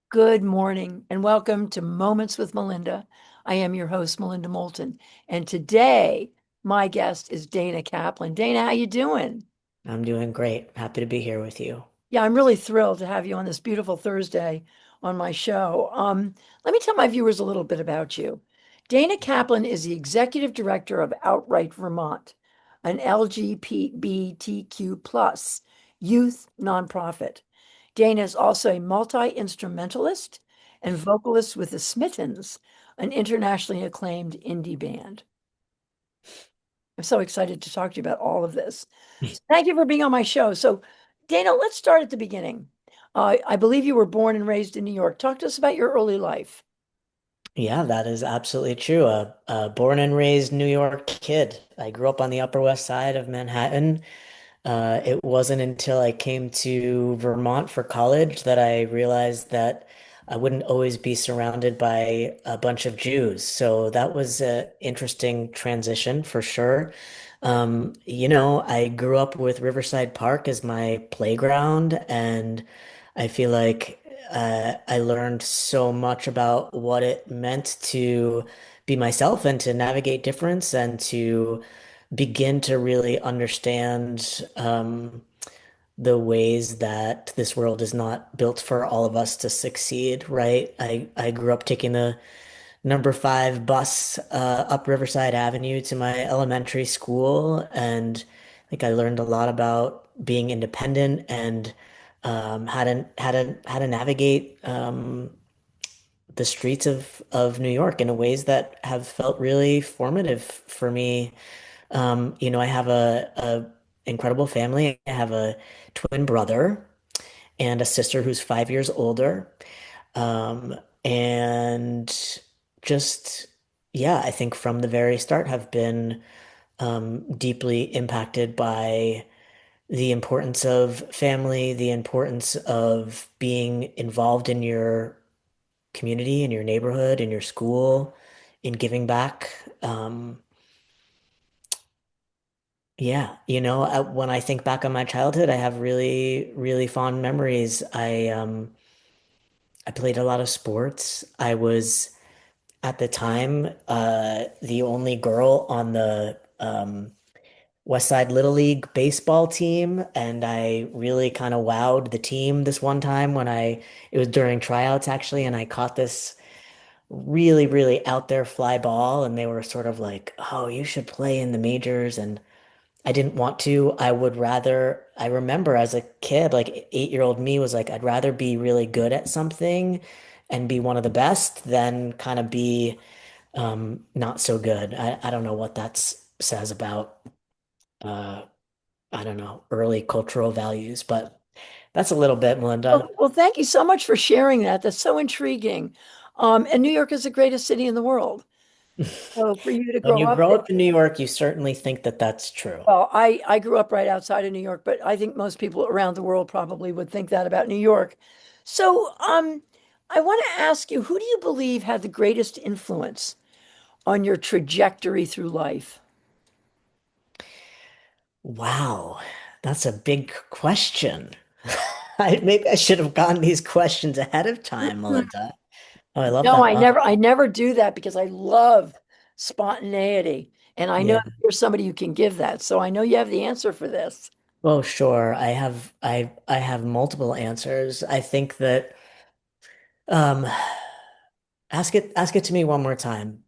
Good morning and welcome to Moments with Melinda. I am your host, Melinda Moulton, and today my guest is Dana Kaplan. Dana, how you doing? I'm doing great. Happy to be here with you. Yeah, I'm really thrilled to have you on this beautiful Thursday on my show. Let me tell my viewers a little bit about you. Dana Kaplan is the executive director of Outright Vermont, an LGBTQ plus youth nonprofit. Dana is also a multi-instrumentalist and vocalist with the Smittens, an internationally acclaimed indie band. I'm so excited to talk to you about all of this. So thank you for being on my show. So, Dana, let's start at the beginning. I believe you were born and raised in New York. Talk to us about your early life. Yeah, that is absolutely true. A born and raised New York kid. I grew up on the Upper West Side of Manhattan. It wasn't until I came to Vermont for college that I realized that I wouldn't always be surrounded by a bunch of Jews. So that was an interesting transition for sure. I grew up with Riverside Park as my playground, and I feel like I learned so much about what it meant to be myself and to navigate difference and to begin to really understand the ways that this world is not built for all of us to succeed, right? I grew up taking the number 5 bus up Riverside Avenue to my elementary school, and I learned a lot about being independent and how to navigate the streets of New York in ways that have felt really formative for me. I have a incredible family. I have a twin brother and a sister who's 5 years older. Um, and just, yeah, I think from the very start have been deeply impacted by the importance of family, the importance of being involved in your community, in your neighborhood, in your school, in giving back. Yeah, when I think back on my childhood, I have really, really fond memories. I played a lot of sports. I was at the time the only girl on the West Side Little League baseball team, and I really kind of wowed the team this one time when it was during tryouts actually, and I caught this really, really out there fly ball, and they were sort of like, "Oh, you should play in the majors," and I didn't want to. I remember as a kid, like 8-year-old me was like, I'd rather be really good at something and be one of the best than kind of be not so good. I don't know what that says about, uh, I don't know, early cultural values, but that's a little bit, Melinda. Well, thank you so much for sharing that. That's so intriguing. And New York is the greatest city in the world. So for you to When grow you up grow there, up in New York, you certainly think that that's true. well, I grew up right outside of New York, but I think most people around the world probably would think that about New York. So, I want to ask you, who do you believe had the greatest influence on your trajectory through life? Wow, that's a big question. Maybe I should have gotten these questions ahead of time, Melinda. Oh, I love No, that. I never do that because I love spontaneity. And I know Yeah. that you're somebody who can give that. So I know you have the answer for this. Well, sure. I have multiple answers. I think that um ask it to me one more time.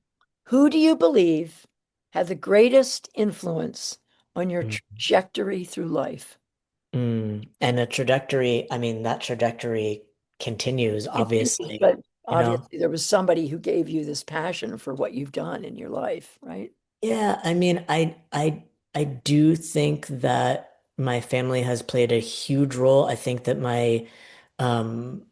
Who do you believe had the greatest influence on your Mm. trajectory through life? And the trajectory, I mean, that trajectory continues, Continues, obviously. but You know? obviously there was somebody who gave you this passion for what you've done in your life, right? Yeah, I mean, I do think that my family has played a huge role. I think that um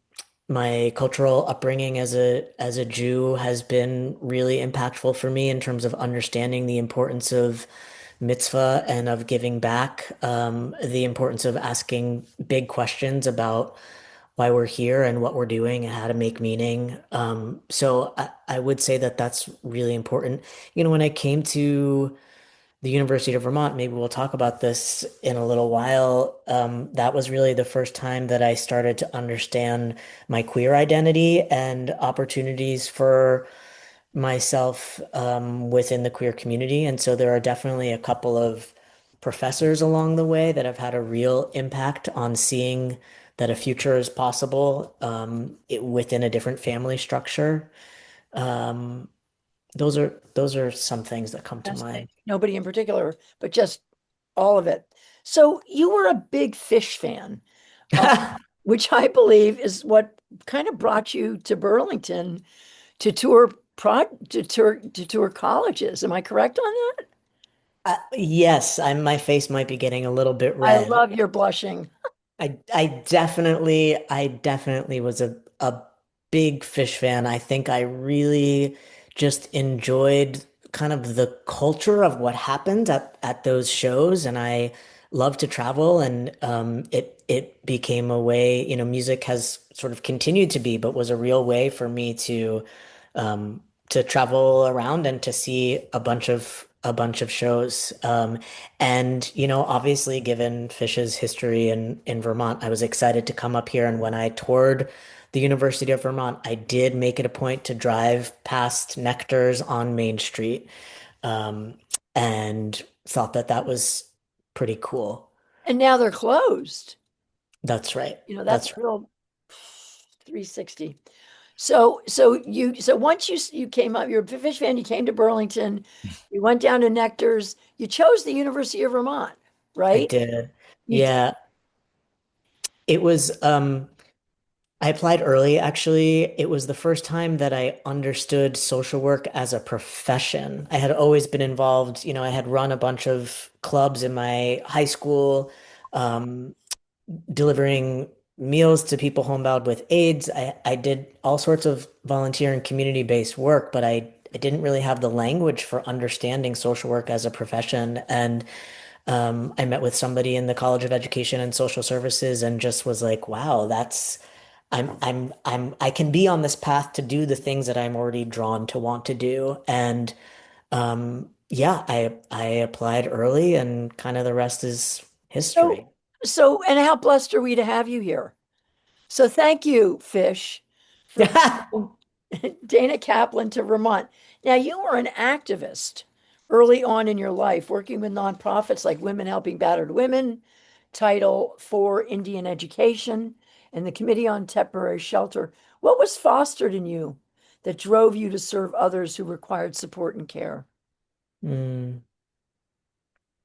my cultural upbringing as a Jew has been really impactful for me in terms of understanding the importance of mitzvah and of giving back, the importance of asking big questions about why we're here and what we're doing and how to make meaning. So I would say that that's really important. When I came to the University of Vermont, maybe we'll talk about this in a little while. That was really the first time that I started to understand my queer identity and opportunities for myself within the queer community. And so there are definitely a couple of professors along the way that have had a real impact on seeing that a future is possible within a different family structure. Um, those are some things that come to Fascinating. mind. Nobody in particular, but just all of it. So you were a big Fish fan, uh, which I believe is what kind of brought you to Burlington to tour colleges. Am I correct on that? Yes, my face might be getting a little bit I red. love your blushing. I definitely was a big Fish fan. I think I really just enjoyed kind of the culture of what happened at those shows, and I love to travel, and it became a way, music has sort of continued to be, but was a real way for me to travel around and to see a bunch of shows. And obviously, given Fish's history in Vermont, I was excited to come up here. And when I toured the University of Vermont, I did make it a point to drive past Nectar's on Main Street, um, and thought that that was pretty cool. And now they're closed. That's right. That's That's a right. real 360. So once you came up, you're a Fish fan, you came to Burlington, you went down to Nectar's, you chose the University of Vermont, I right? did. You did. Yeah. It was I applied early, actually. It was the first time that I understood social work as a profession. I had always been involved, I had run a bunch of clubs in my high school, um, delivering meals to people homebound with AIDS. I did all sorts of volunteer and community-based work, but I didn't really have the language for understanding social work as a profession. And I met with somebody in the College of Education and Social Services and just was like, wow, I can be on this path to do the things that I'm already drawn to want to do. And yeah, I applied early and kind of the rest is history. So, and how blessed are we to have you here? So thank you, Fish, for bringing Dana Kaplan to Vermont. Now, you were an activist early on in your life, working with nonprofits like Women Helping Battered Women, Title for Indian Education, and the Committee on Temporary Shelter. What was fostered in you that drove you to serve others who required support and care? Mm,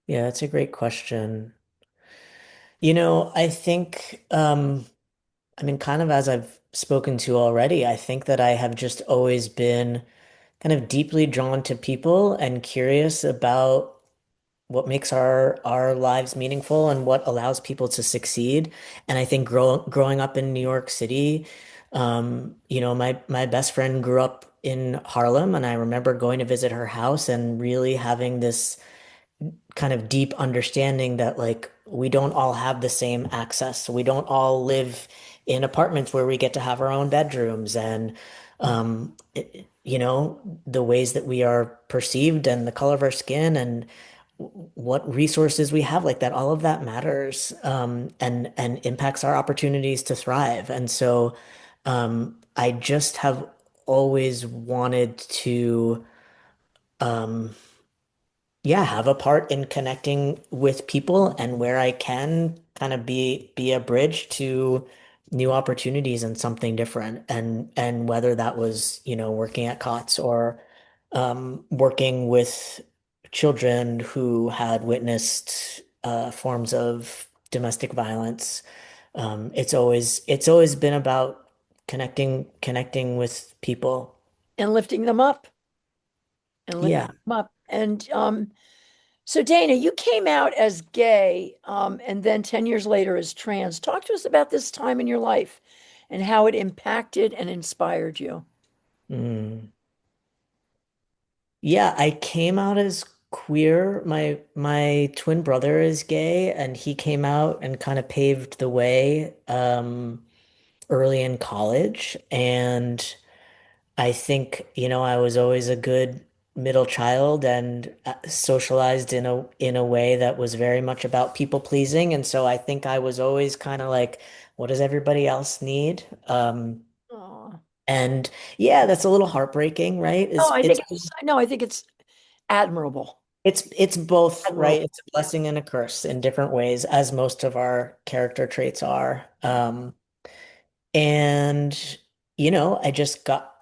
yeah, that's a great question. I think, I mean, kind of as I've spoken to already, I think that I have just always been kind of deeply drawn to people and curious about what makes our lives meaningful and what allows people to succeed. And I think growing up in New York City, my best friend grew up in Harlem, and I remember going to visit her house and really having this kind of deep understanding that like we don't all have the same access. We don't all live in apartments where we get to have our own bedrooms and the ways that we are perceived and the color of our skin and what resources we have like that, all of that matters, and impacts our opportunities to thrive. And so I just have always wanted to um, yeah, have a part in connecting with people and where I can kind of be a bridge to new opportunities and something different. And whether that was, working at COTS or working with children who had witnessed forms of domestic violence. It's always been about connecting with people. And lifting them up and lifting Yeah. them up. And so Dana, you came out as gay, and then 10 years later as trans. Talk to us about this time in your life and how it impacted and inspired you. Mm. Yeah, I came out as queer. My twin brother is gay, and he came out and kind of paved the way early in college. And I think, I was always a good middle child and socialized in a way that was very much about people pleasing. And so I think I was always kind of like, what does everybody else need? Oh, And yeah, that's a little heartbreaking, right? no, Is I think it's it's no, I think it's admirable. it's both, Admirable. right? It's a blessing and a curse in different ways, as most of our character traits are. And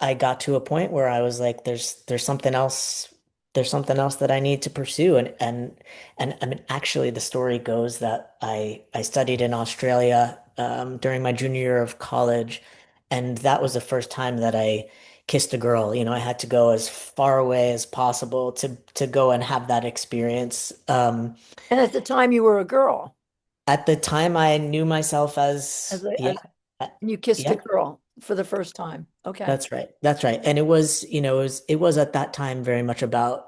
I got to a point where I was like, there's something else that I need to pursue. And I mean, actually the story goes that I studied in Australia during my junior year of college, and that was the first time that I kissed a girl. I had to go as far away as possible to go and have that experience. And at the time you were a girl, At the time I knew myself as, as a yeah, as and you kissed a yeah. girl for the first time. Okay. That's right. That's right. And it was, it was at that time very much about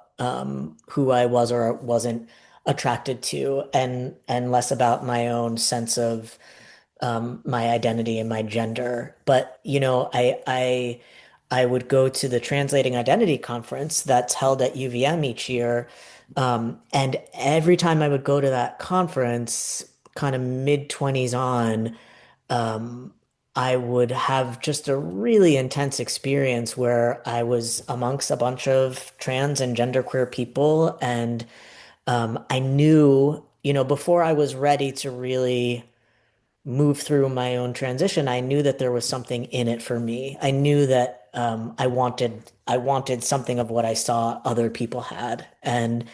who I was or wasn't attracted to, and less about my own sense of my identity and my gender. But I would go to the Translating Identity Conference that's held at UVM each year. And every time I would go to that conference, kind of mid-20s on, um, I would have just a really intense experience where I was amongst a bunch of trans and genderqueer people. And I knew, before I was ready to really move through my own transition, I knew that there was something in it for me. I knew that I wanted something of what I saw other people had. And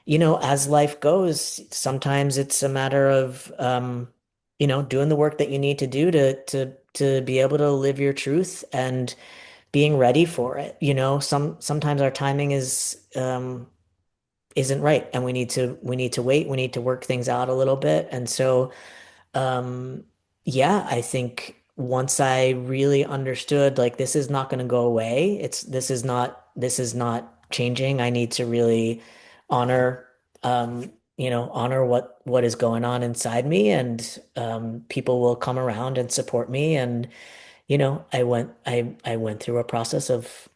as life goes, sometimes it's a matter of doing the work that you need to do to be able to live your truth and being ready for it. Sometimes our timing isn't right, and we need to wait. We need to work things out a little bit. And so um, yeah, I think once I really understood, like, this is not going to go away. This is not changing. I need to really honor, honor what is going on inside me, and people will come around and support me. And I went through a process of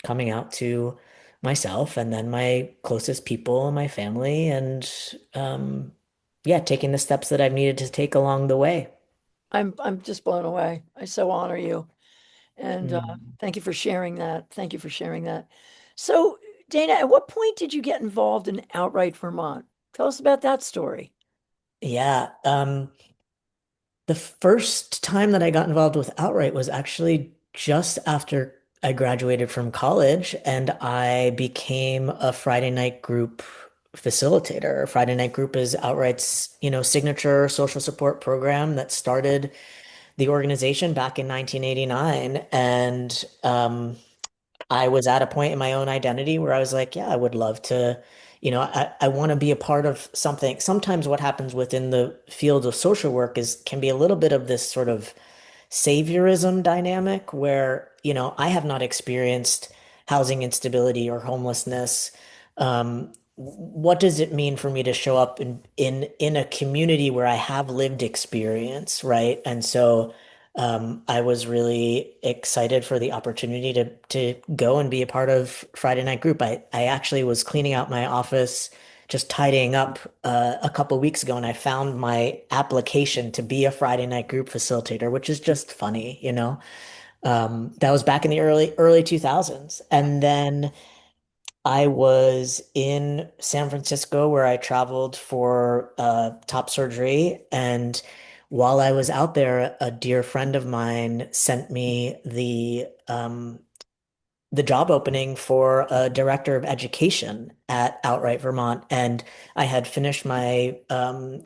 coming out to myself and then my closest people and my family, and yeah, taking the steps that I've needed to take along the way. I'm just blown away. I so honor you. And Mm. thank you for sharing that. Thank you for sharing that. So, Dana, at what point did you get involved in Outright Vermont? Tell us about that story. Yeah, the first time that I got involved with Outright was actually just after I graduated from college, and I became a Friday night group facilitator. Friday night group is Outright's, signature social support program that started the organization back in 1989. And I was at a point in my own identity where I was like, yeah, I would love to, I want to be a part of something. Sometimes what happens within the field of social work is can be a little bit of this sort of saviorism dynamic where, I have not experienced housing instability or homelessness. What does it mean for me to show up in a community where I have lived experience, right? And so I was really excited for the opportunity to go and be a part of Friday Night Group. I actually was cleaning out my office, just tidying up a couple weeks ago, and I found my application to be a Friday Night Group facilitator, which is just funny. That was back in the early 2000s. And then I was in San Francisco where I traveled for top surgery. And while I was out there, a dear friend of mine sent me the job opening for a director of education at Outright Vermont. And I had finished my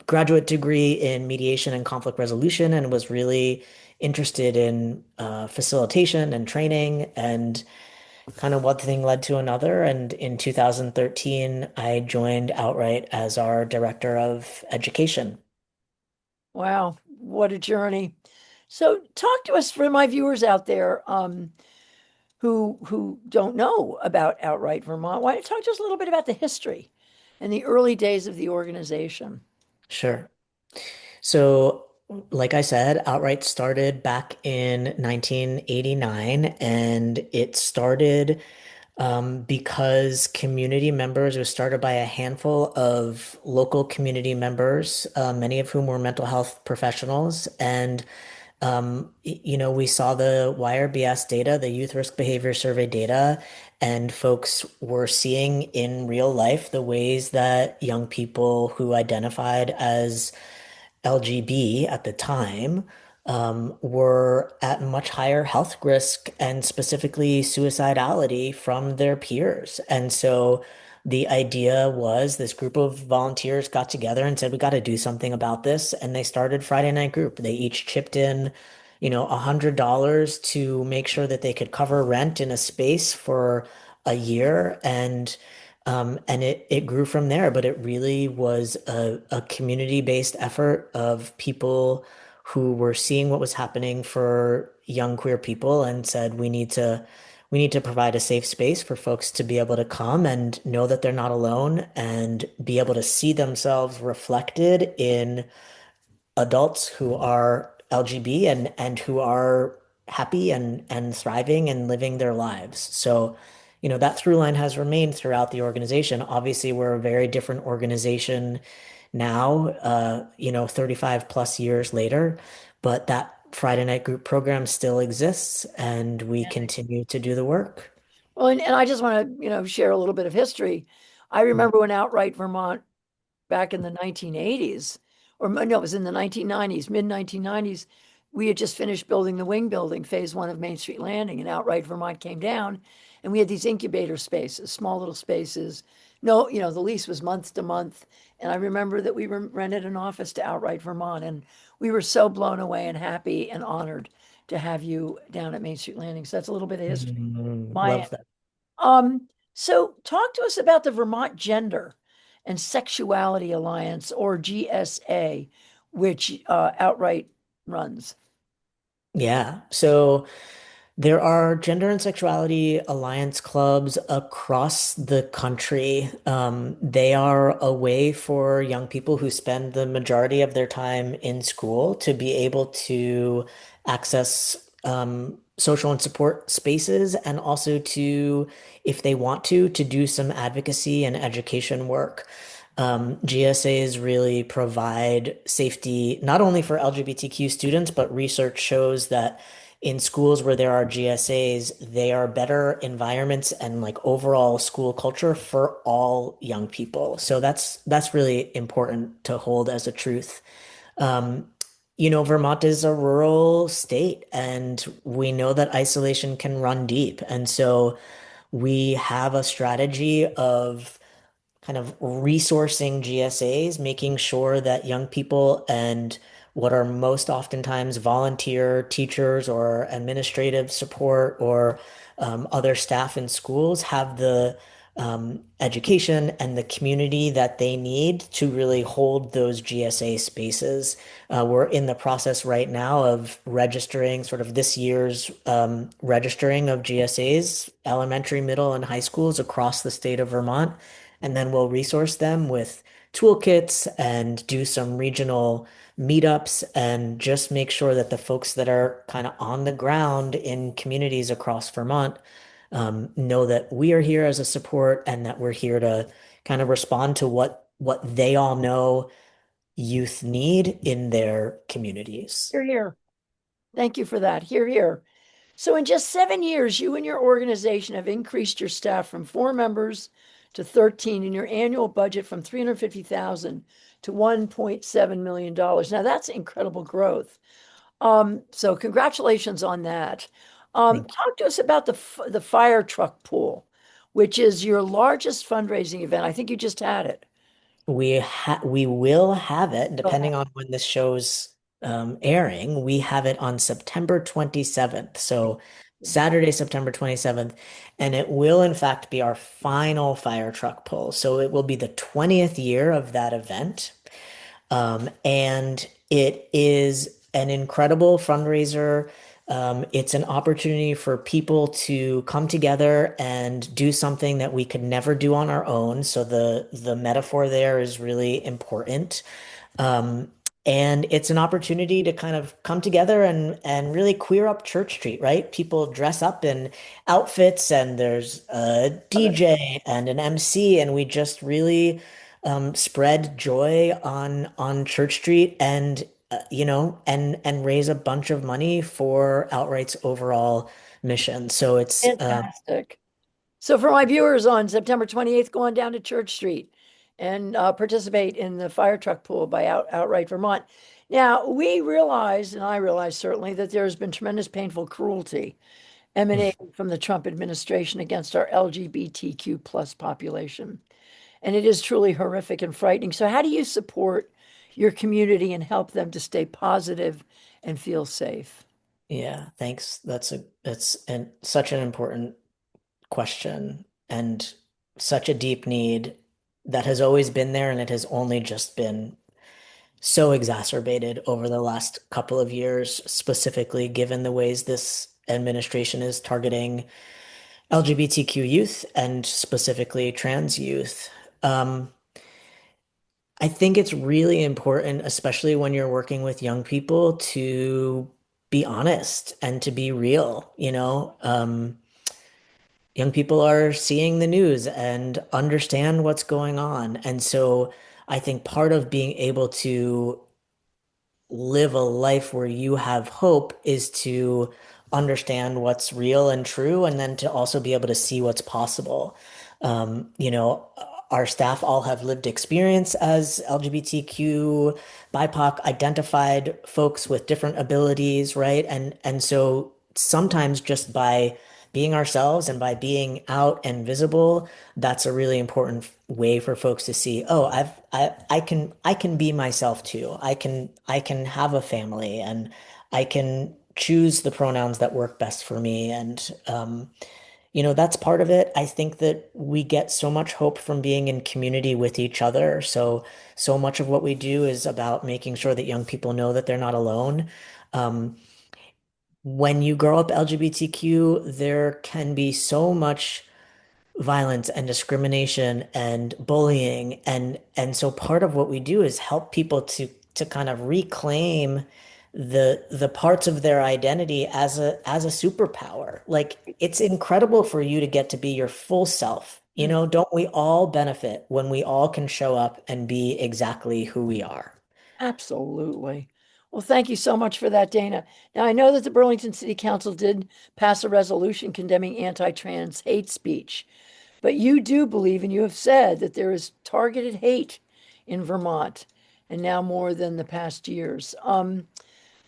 graduate degree in mediation and conflict resolution and was really interested in facilitation and training. And kind of one thing led to another. And in 2013, I joined Outright as our director of education. Wow, what a journey. So, talk to us for my viewers out there who don't know about Outright Vermont. Why don't you talk to us a little bit about the history and the early days of the organization? Sure. So, like I said, Outright started back in 1989, and it started because community members, it was started by a handful of local community members, many of whom were mental health professionals. And we saw the YRBS data, the Youth Risk Behavior Survey data, and folks were seeing in real life the ways that young people who identified as LGB at the time were at much higher health risk and specifically suicidality from their peers. And so the idea was this group of volunteers got together and said, we got to do something about this. And they started Friday Night Group. They each chipped in, $100 to make sure that they could cover rent in a space for a year. And it grew from there, but it really was a community-based effort of people who were seeing what was happening for young queer people and said, we need to provide a safe space for folks to be able to come and know that they're not alone and be able to see themselves reflected in adults who are LGB and who are happy and thriving and living their lives. So, that through line has remained throughout the organization. Obviously, we're a very different organization now, 35 plus years later, but that Friday Night Group program still exists and we continue to do the work. Well, and I just want to, share a little bit of history. I remember when Outright Vermont back in the 1980s, or no, it was in the 1990s, mid 1990s, we had just finished building the wing building, phase one of Main Street Landing, and Outright Vermont came down, and we had these incubator spaces, small little spaces. No, the lease was month to month, and I remember that we rented an office to Outright Vermont, and we were so blown away and happy and honored to have you down at Main Street Landing. So that's a little bit of history. My Love that. so talk to us about the Vermont Gender and Sexuality Alliance, or GSA, which Outright runs. Yeah. So there are gender and sexuality alliance clubs across the country. They are a way for young people who spend the majority of their time in school to be able to access social and support spaces and also to, if they want to do some advocacy and education work. GSAs really provide safety not only for LGBTQ students, but research shows that in schools where there are GSAs, they are better environments and like overall school culture for all young people. So that's really important to hold as a truth. Um, Vermont is a rural state, and we know that isolation can run deep. And so we have a strategy of kind of resourcing GSAs, making sure that young people and what are most oftentimes volunteer teachers or administrative support or other staff in schools have the education and the community that they need to really hold those GSA spaces. We're in the process right now of registering sort of this year's registering of GSAs, elementary, middle, and high schools across the state of Vermont. And then we'll resource them with toolkits and do some regional meetups and just make sure that the folks that are kind of on the ground in communities across Vermont know that we are here as a support and that we're here to kind of respond to what they all know youth need in their communities. Here, here. Thank you for that. Here, here. So in just 7 years, you and your organization have increased your staff from 4 members to 13, and your annual budget from 350,000 to $1.7 million. Now that's incredible growth. So congratulations on that. Thank Talk to us about the fire truck pool, which is your largest fundraising event. I think you just had it. We will have it, Go ahead. depending on when this show's airing. We have it on September 27th. So Saturday, September 27th. And it will, in fact, be our final fire truck pull. So it will be the 20th year of that event. And it is an incredible fundraiser. It's an opportunity for people to come together and do something that we could never do on our own. So the metaphor there is really important. Um, And it's an opportunity to kind of come together and really queer up Church Street, right? People dress up in outfits and there's a Love it. DJ and an MC, and we just really spread joy on Church Street and and raise a bunch of money for Outright's overall mission. So it's Fantastic. So for my viewers on September 28th, go on down to Church Street and participate in the fire truck pool by Outright Vermont. Now, we realize, and I realize certainly, that there has been tremendous painful cruelty emanating from the Trump administration against our LGBTQ plus population. And it is truly horrific and frightening. So how do you support your community and help them to stay positive and feel safe? yeah, thanks. That's such an important question and such a deep need that has always been there, and it has only just been so exacerbated over the last couple of years, specifically given the ways this administration is targeting LGBTQ youth and specifically trans youth. Um, I think it's really important, especially when you're working with young people, to be honest and to be real, you know? Young people are seeing the news and understand what's going on. And so I think part of being able to live a life where you have hope is to understand what's real and true, and then to also be able to see what's possible. Our staff all have lived experience as LGBTQ, BIPOC identified folks with different abilities, right? And so sometimes just by being ourselves and by being out and visible, that's a really important way for folks to see, oh, I can be myself too. I can have a family and I can choose the pronouns that work best for me. And that's part of it. I think that we get so much hope from being in community with each other. So much of what we do is about making sure that young people know that they're not alone. Um, when you grow up LGBTQ, there can be so much violence and discrimination and bullying, and so part of what we do is help people to kind of reclaim the parts of their identity as a superpower. Like, it's incredible for you to get to be your full self. Mm. Don't we all benefit when we all can show up and be exactly who we are? Absolutely. Well, thank you so much for that, Dana. Now, I know that the Burlington City Council did pass a resolution condemning anti-trans hate speech, but you do believe, and you have said, that there is targeted hate in Vermont, and now more than the past years.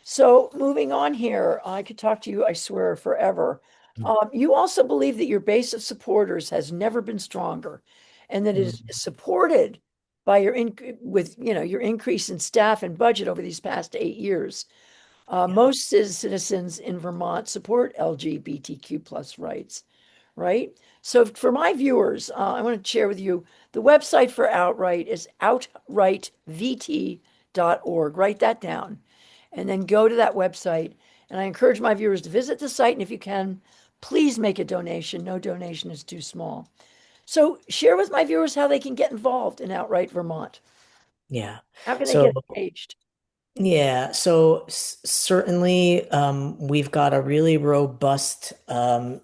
So moving on here, I could talk to you, I swear, forever. You also believe that your base of supporters has never been stronger, and that it is Mhm. supported by your increase in staff and budget over these past 8 years. Yeah. Most citizens in Vermont support LGBTQ plus rights, right? So for my viewers, I want to share with you the website for Outright is outrightvt.org. Write that down and then go to that website. And I encourage my viewers to visit the site. And if you can, please make a donation. No donation is too small. So share with my viewers how they can get involved in Outright Vermont. Yeah. How can they So get engaged? Yeah, so certainly we've got a really robust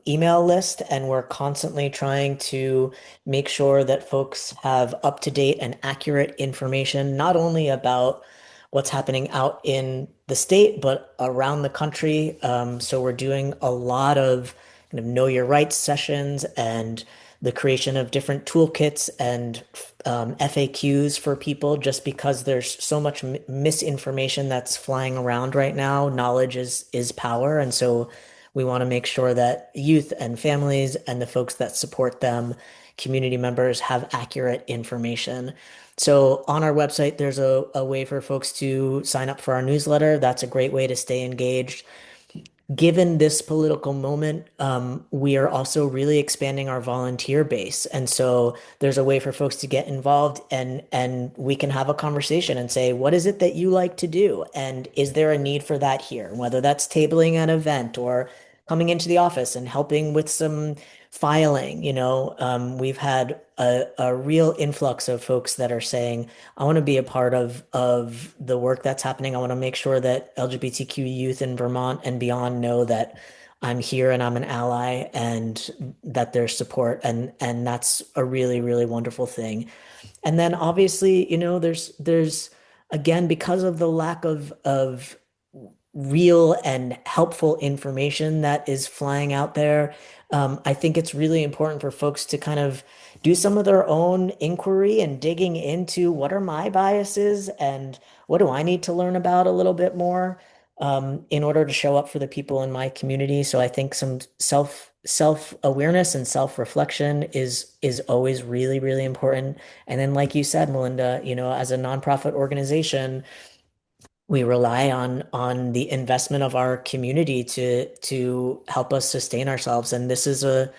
email list, and we're constantly trying to make sure that folks have up-to-date and accurate information, not only about what's happening out in the state, but around the country. So we're doing a lot of kind of know your rights sessions and the creation of different toolkits and FAQs for people, just because there's so much misinformation that's flying around right now. Knowledge is power. And so we want to make sure that youth and families and the folks that support them, community members, have accurate information. So on our website, there's a way for folks to sign up for our newsletter. That's a great way to stay engaged. Given this political moment, we are also really expanding our volunteer base. And so there's a way for folks to get involved, and we can have a conversation and say, what is it that you like to do? And is there a need for that here? Whether that's tabling an event or coming into the office and helping with some filing. We've had a real influx of folks that are saying, I want to be a part of the work that's happening. I want to make sure that LGBTQ youth in Vermont and beyond know that I'm here and I'm an ally and that there's support, and that's a really, really wonderful thing. And then obviously, there's again, because of the lack of real and helpful information that is flying out there, I think it's really important for folks to kind of do some of their own inquiry and digging into what are my biases and what do I need to learn about a little bit more, in order to show up for the people in my community. So I think some self-awareness and self-reflection is always really, really important. And then, like you said, Melinda, as a nonprofit organization, we rely on the investment of our community to help us sustain ourselves. And this is a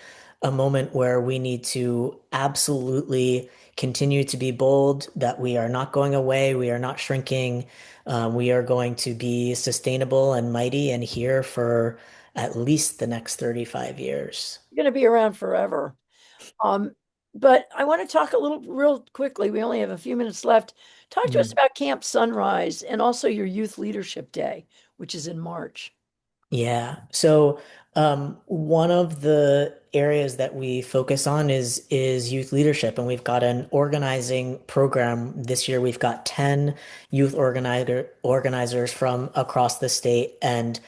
moment where we need to absolutely continue to be bold, that we are not going away, we are not shrinking. We are going to be sustainable and mighty and here for at least the next 35 years. You're going to be around forever. Um, but I want to talk a little real quickly. We only have a few minutes left. Talk to us Mm. about Camp Sunrise and also your Youth Leadership Day, which is in March. Yeah. So one of the areas that we focus on is youth leadership, and we've got an organizing program this year. We've got 10 youth organizers from across the state, and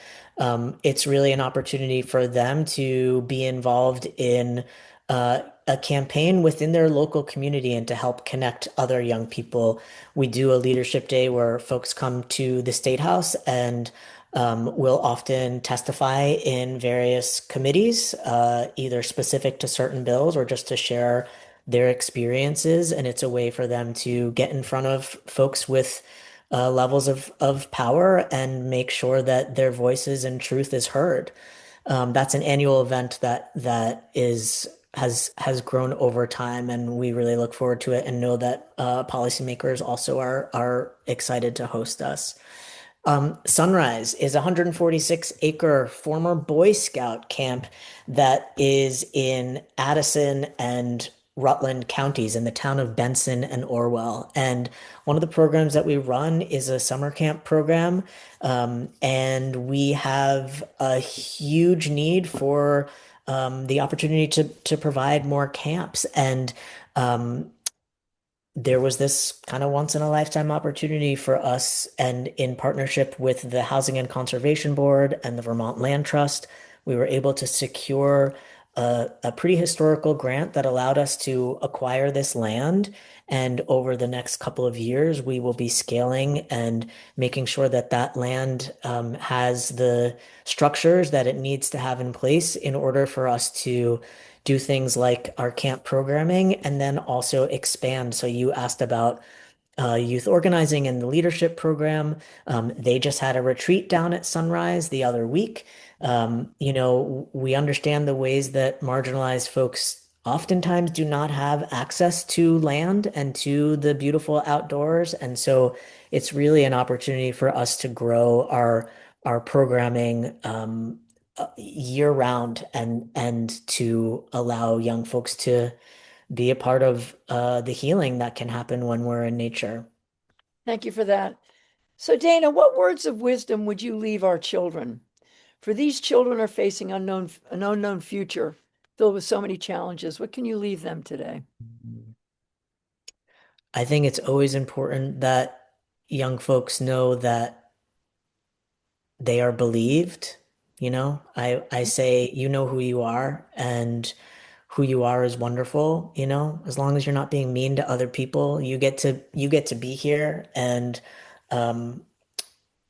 it's really an opportunity for them to be involved in a campaign within their local community and to help connect other young people. We do a leadership day where folks come to the State House and will often testify in various committees, either specific to certain bills or just to share their experiences. And it's a way for them to get in front of folks with levels of power and make sure that their voices and truth is heard. That's an annual event that has grown over time, and we really look forward to it and know that policymakers also are excited to host us. Sunrise is a 146-acre former Boy Scout camp that is in Addison and Rutland counties in the town of Benson and Orwell. And one of the programs that we run is a summer camp program. And we have a huge need for the opportunity to provide more camps. And there was this kind of once in a lifetime opportunity for us, and in partnership with the Housing and Conservation Board and the Vermont Land Trust, we were able to secure a pretty historical grant that allowed us to acquire this land. And over the next couple of years, we will be scaling and making sure that that land has the structures that it needs to have in place in order for us to do things like our camp programming and then also expand. So you asked about youth organizing and the leadership program. They just had a retreat down at Sunrise the other week. We understand the ways that marginalized folks oftentimes do not have access to land and to the beautiful outdoors. And so it's really an opportunity for us to grow our programming year round and to allow young folks to be a part of the healing that can happen when we're in nature. Thank you for that. So, Dana, what words of wisdom would you leave our children? For these children are facing an unknown future filled with so many challenges. What can you leave them today? I think it's always important that young folks know that they are believed. I say, you know who you are, and who you are is wonderful, as long as you're not being mean to other people, you get to be here. And um,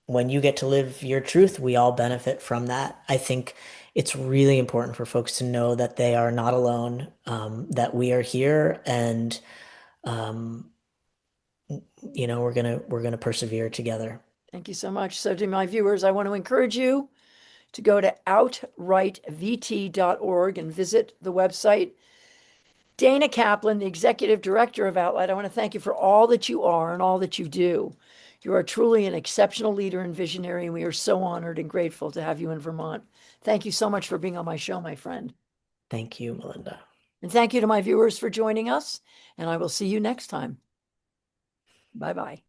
when you get to live your truth, we all benefit from that. I think it's really important for folks to know that they are not alone, that we are here, and um, we're gonna persevere together. Thank you so much. So, to my viewers, I want to encourage you to go to outrightvt.org and visit the website. Dana Kaplan, the executive director of Outlight, I want to thank you for all that you are and all that you do. You are truly an exceptional leader and visionary, and we are so honored and grateful to have you in Vermont. Thank you so much for being on my show, my friend. Thank you, Melinda. And thank you to my viewers for joining us, and I will see you next time. Bye-bye.